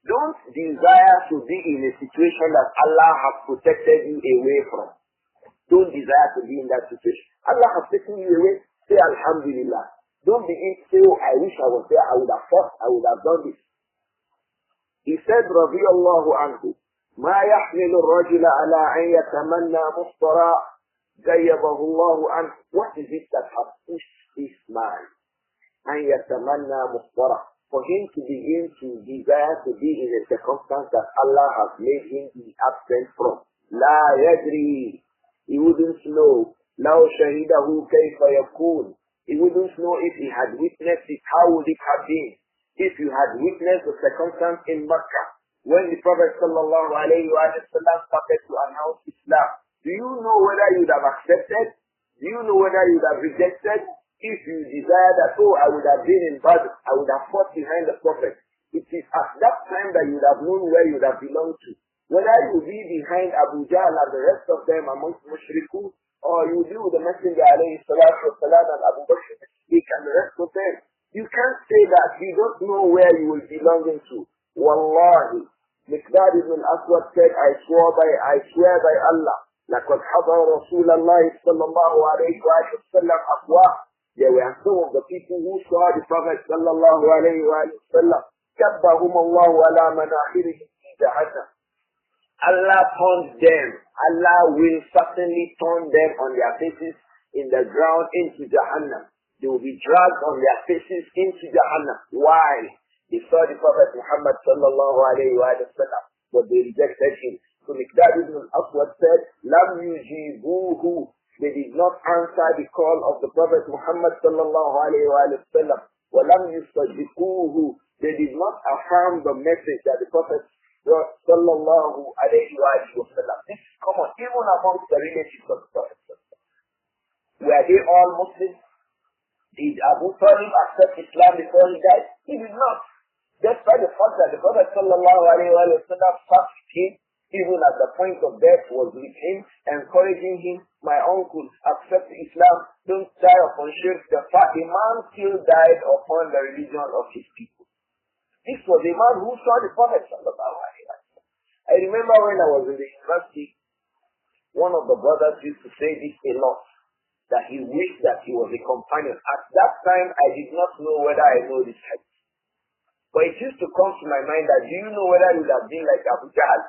Don't desire to be in a situation that Allah has protected you away from. Don't desire to be in that situation. Allah has taken you away. Say Alhamdulillah. Don't begin to say, oh, I wish I was there. I would have fought. I would have done this. He said, رضي الله عنه, ما يحمل الرجل على أن يتمنى مصطرا غيبه الله عنه. What is it that has pushed this man? أن يتمنى مصطرا. For him to begin to desire to be in a circumstance that Allah has made him be absent from. لا يدري. He wouldn't know. لو شهده كيف يكون. He wouldn't know if he had witnessed it. How would it have been? If you had witnessed the circumstance in Mecca, when the Prophet sallallahu alayhi wa sallam started to announce Islam, do you know whether you would have accepted? Do you know whether you would have rejected? If you desire that, oh, I would have been in Badr, I would have fought behind the Prophet. It is at that time that you would have known where you would have belonged to. Whether you be behind Abu Jahl and the rest of them amongst Mushrikun, or you be with the Messenger alayhi salatu wasalam and Abu Bakr and the rest of them. You can't say that you don't know where you will belong to. Wallahi. Miqdad ibn al-Aswad said, I swear by Allah, لَقَدْ حَضَرَ رَسُولَ اللَّهِ صَلَّى اللَّهُ عَلَيْهِ وَسَلَّمْ أَفْوَاهِ. There were some of the people who saw the Prophet sallallahu alayhi wa sallam. كَبَّهُمَ اللَّهُ عَلَى مَنَاخِرِهِمْ فِي جَهَنَّمَ. Allah turned them. Allah will certainly turn them on their faces in the ground into Jahannam. They will be dragged on their faces into Jahannam. Why? They saw the Prophet Muhammad sallallahu alayhi wa sallam, but they rejected him. So Miqdad ibn al-Aswad said, Lam yujibuhu. They did not answer the call of the Prophet Muhammad sallallahu alayhi wa sallam. Wa lam yusadiquhu. They did not affirm the message that the Prophet sallallahu alayhi wa sallam. This is common even amongst the relatives of the Prophet. Were they all Muslims? Did Abu Talib accept Islam before he died? He did not. Despite the fact that the Prophet sallallahu alayhi wa sallam fought with him, even at the point of death was with him, encouraging him, my uncle, accept Islam, don't die upon shirk. The man still died upon the religion of his people. This was a man who saw the Prophet sallallahu alayhi wa sallam. I remember when I was in the university, one of the brothers used to say this a lot, that he wished that he was a companion. At that time, I did not know whether I know this hadith. But it used to come to my mind that, do you know whether you would have been like Abu Jahl?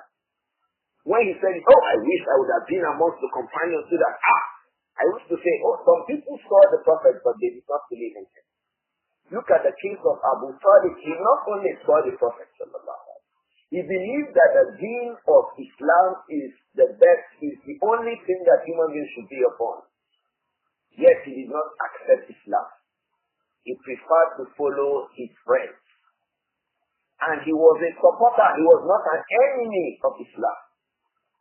When he said, oh, I wish I would have been amongst the companions so that, I used to say, oh, some people saw the Prophet, but they did not believe in him. Look at the case of Abu Talib. He not only saw the Prophet, he believed that the deen of Islam is the best, is the only thing that human beings should be upon. Yet he did not accept Islam. He preferred to follow his friends. And he was a supporter. He was not an enemy of Islam.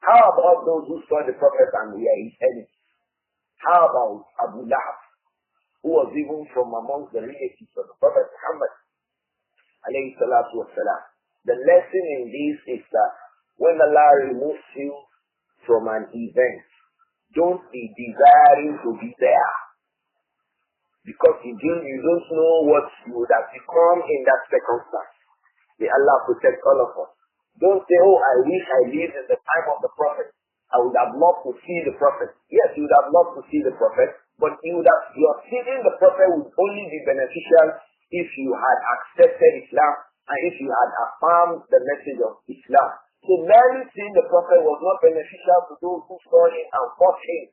How about those who saw the Prophet and were his enemies? How about Abu Lahab, who was even from amongst the relatives of the Prophet Muhammad alayhi salatu wasalam? The lesson in this is that when Allah removes you from an event, don't be desiring to be there. Because you don't know what you would have become in that circumstance. May Allah protect all of us. Don't say, oh, I wish I lived in the time of the Prophet. I would have loved to see the Prophet. Yes, you would have loved to see the Prophet, but your seeing the Prophet would only be beneficial if you had accepted Islam and if you had affirmed the message of Islam. So merely seeing the Prophet was not beneficial to those who saw him and fought him.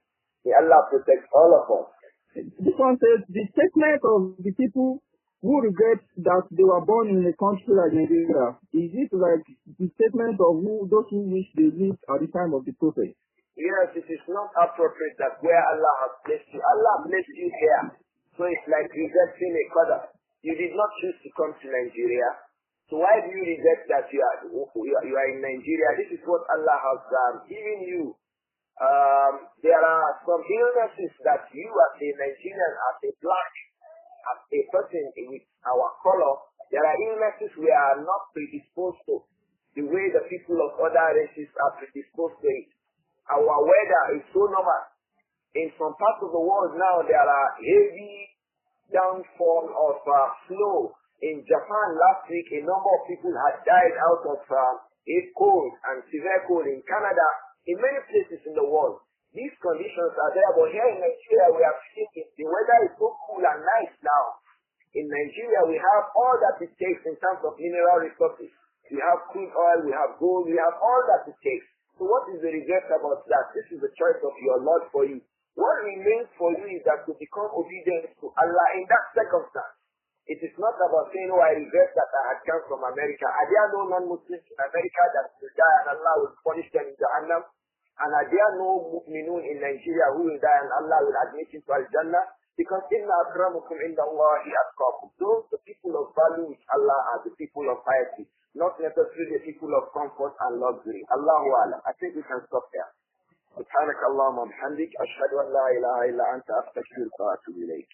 May Allah protect all of us. This one says, the statement of the people who regret that they were born in a country like Nigeria, is it like the statement of those who wish they lived at the time of the Prophet? Yes, it is not appropriate that where Allah has placed you, Allah placed you here. So it's like rejecting a qadar. You did not choose to come to Nigeria. So why do you reject that you are in Nigeria? This is what Allah has given you. There are some illnesses that you as a Nigerian, as a black, as a person with our color, there are illnesses we are not predisposed to. The way the people of other races are predisposed to it. Our weather is so normal. In some parts of the world now, there are heavy downfall of snow. In Japan last week, a number of people had died out of a cold and severe cold in Canada, in many places in the world. These conditions are there, but here in Nigeria, we are seeing the weather is so cool and nice now. In Nigeria, we have all that it takes in terms of mineral resources. We have crude oil, we have gold, we have all that it takes. So what is the regret about that? This is the choice of your Lord for you. What remains for you is that to become obedient to Allah in that circumstance. It is not about saying, oh, I regret that I had come from America. Are there no non-Muslims in America that will die and Allah will punish them in Jahannam? And are there no mu'minun in Nigeria who will die and Allah will admit him to Al-Jannah? Because inna akramakum inda Allahi atqakum. Those the people of value with Allah are the people of piety, not necessarily the people of comfort and luxury. Allahu Alam. I think we can stop there. سبحانك اللهم وبحمدك أشهد أن لا إله إلا أنت أستغفرك وأتوب إليك.